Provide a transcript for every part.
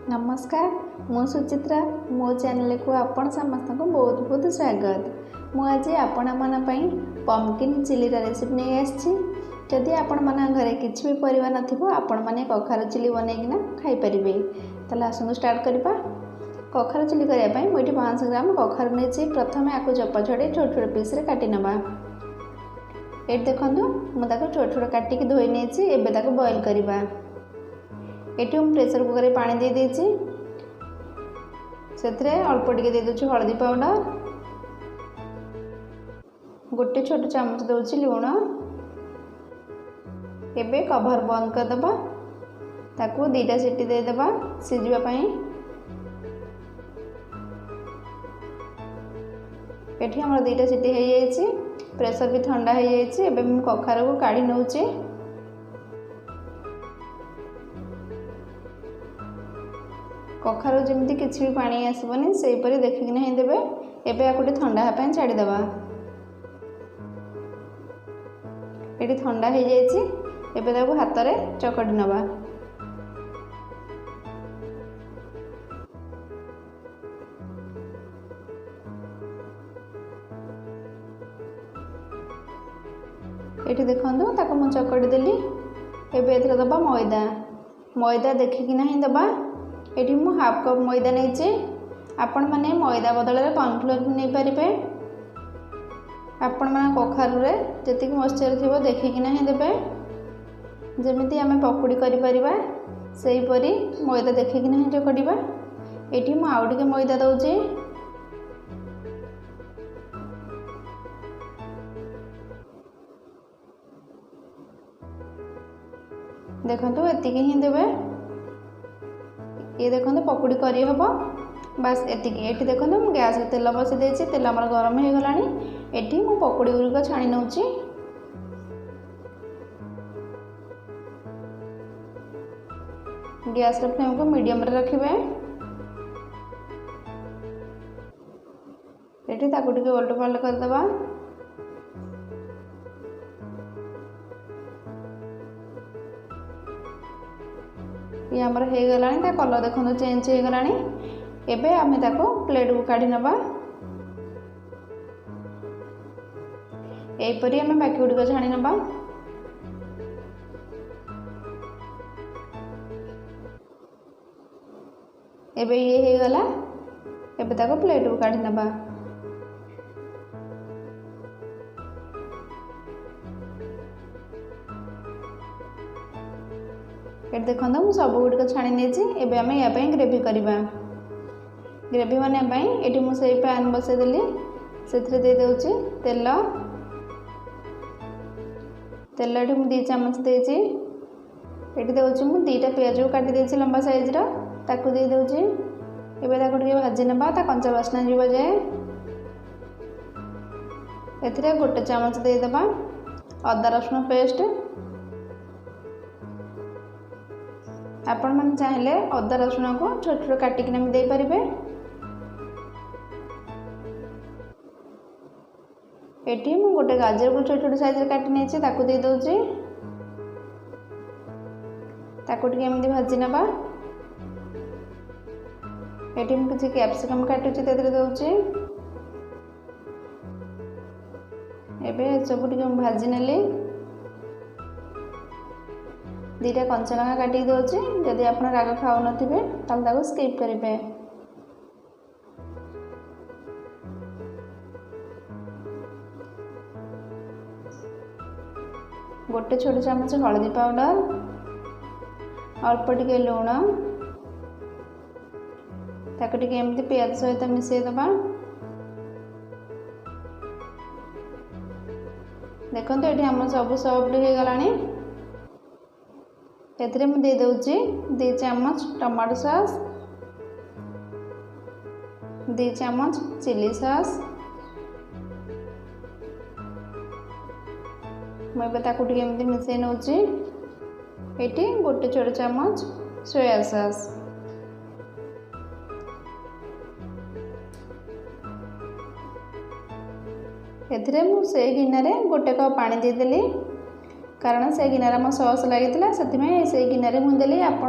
नमस्कार मु सुचित्रा मो चैनल को आपण समस्त को बहुत बहुत स्वागत। मु आज आपण मन पम्पकिन चिल्ली रेसिपी नहीं आसी। जदि आपण मन घरे किसी भी परिवा नथिबो आपण माने कखार चिल्ली बनैकिना खाई परिबे। तले आसंतु स्टार्ट करबा। कखार चिल्ली करिया पई मोइठी 500 ग्राम कखार नेछि। प्रथमे आको चोपा छडे छोट छोट पीस रे काटी नबा। एट देखंतु मु ताको छोट छोट काटी के धोई नेछि। एबे ताको बॉईल करबा। एटी हम प्रेशर कुकर में पानी दे देछि। सेथरे अल्प टिके दे दोछि हल्दी पाउडर, गोटे छोट चामच दोछि लूण। एबे कवर बंद कर दबा। ताकू दीटा सीटी दे दबा सिझिबा पई। एठी हमर दीटा सीटी हे जायछि। प्रेशर भी ठंडा हे जायछि। एबे हम कखार को काढी नउछि। कखार जमी किसी भी पानी आसबनी से देखिकी नहीं देवे। एबे आकुटे ठंडा हाँपाई छाड़ीदबा। ये ठंडा हो जाइए। एबे ताको हाथ में चकटी नबा। ये देखो ताको मु चकटी देली। एबे एथरे दबा मैदा। मैदा देखिकी नहीं दबा। एठी मु हाफ कप मैदा नहीं। आपण माने मैदा बदल में कॉर्नफ्लोर भी नहीं पारे। आपण माने कखार रे जति मॉइस्चर थिबो देखिकी नहीं देबे। जेमिति आमे पकोड़ी करि परिबा सेही परी मैदा देखिकी नहीं चकड़ीबा। एठी मु आउ टिके मैदा दउची। देखंतु एतिकी ही देबे। ये देखो पकोड़ी करी हम बस एति। ये देखो मुझे गैस तेल बसई देछि। तेल आमर गरम हो गलानी। एठी मु पकोड़ी गुरिक छाणी नउछि। गैस फ्लेम को मीडियम रे रखिबे। एठी ताकू टिके उल्ट पलट कर दबा। ये आमर हो गलानी। ता कलर देखो चेंज हो गलानी। एबे आमे ताको प्लेट को काढी नबा। एपरी आमे बाकी गुड़िक छाणी नबा। एबे ये हो गला। एबे ताको प्लेट को काढी नबा। ये देखो मुझे सब गुड़िक छाणी नहीं। आम या ग्रेवी करवा। ग्रेवी बनवाई ये मुझे पैन बसईदेली। से दे दूची तेल। तेल ये 2 चामच देची। ये दूसरी मुझे 2टा पियाज को काटी देची लंबा साइज ताकू दे दूची। एबे ताकू टिके भाजी नबा। ता कंचा बास्ना जीव जाए। एथिरे 1 चामच दे दबा अदा रसुण पेस्ट। आपण मन चाहेले अदा रसुण को छोट छोट काटिक भी दे पारिबे। एटी मु गोटे गाजर को छोट छोट साइज रे काटि नेछि। ताकू दे दोछि। ताकू टिके एमदी भाजी नबा। एटी मु किछि कैप्सिकम काटुछि तेरे दोछि। एबे सब टिके भाजी नेली। 2टा कंचा लंका काटिक दोछि। जदि आप राग खाऊ नथिबे ताल ताको स्किप करिबे। गोटे छोट चामच हल्दी पाउडर, अल्प टिके लूण। ताको टिके एमती पियाज सहित मिसई दबा। देखंतु एठी हम सब सॉफ्ट हो गलानी। एथिरे मु दे दोछि 2 चामच टमाटो सॉस, 2 चामच चिली सॉस। मैं ताकू टिके एमती मिसई नउछि। एटी गोटे छोट चामच सोया सॉस। एथिरे मु से गिनारे गोटे कप पानी दे देली। कारण से गिनार आम सस लगी से गिनारे मुदेली। आप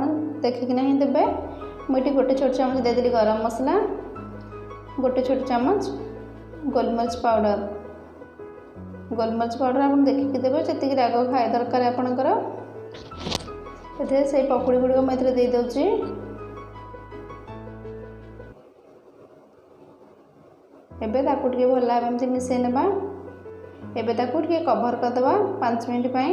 देखिकी ना देवे। मुझे गोटे छोट चामच देदेली गरम मसला, गोटे छोट चामच गोलमरिच पाउडर। गोलमरिच पाउडर आप देखिए देवे जी राग खाए दरकार आपणकर। से पकुड़ी गुड़िक मुझे दे दूची। एबे ताकू टिके भल भाव एमती मिसई नेबा। एबे ताकू टिके कवर करदबा 5 मिनट पई।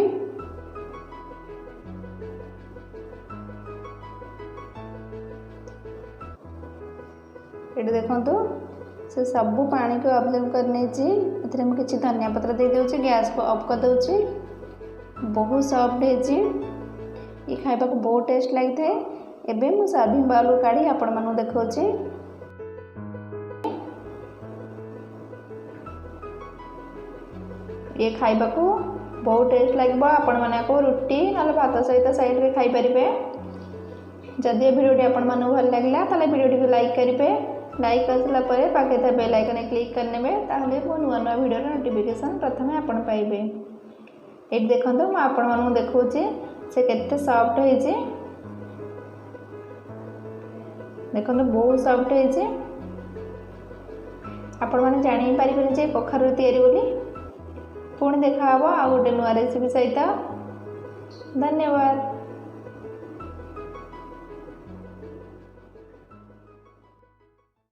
ये देखंतु से सबू पानी को अब्जर्व कर नहीं मुझे किसी धनिया पत्र दे दूची। गैस को ऑफ कर दूची। बहुत सॉफ्ट है ये खाइबा को बहुत टेस्ट लगी थे। एबे मु सर्विंग बाउल काढ़ी आपण मानू देखौची। ये खाइबा को बहुत टेस्ट लगे। आपण माने को रोटी ना भात सहित साइड रे खाई परिबे। जदि वीडियोटी आपण मानू भल लागला ताले वीडियोटी को लाइक करिवे। लाइक करसला परे पाखे था बेल आइकन क्लिक करने ताहले मो नुआ नुआ वीडियो नोटिफिकेशन प्रथमे आपण पाइबे। ये देखंतु मु आपण मानू देखौची से केते सॉफ्ट होइची। देखंतु बहुत सॉफ्ट होइची। आपण माने जानि पारिबे जे कखारु तयारी बोली। पुणी देखा आ गोटे नुआ रेसिपी सहित। धन्यवाद।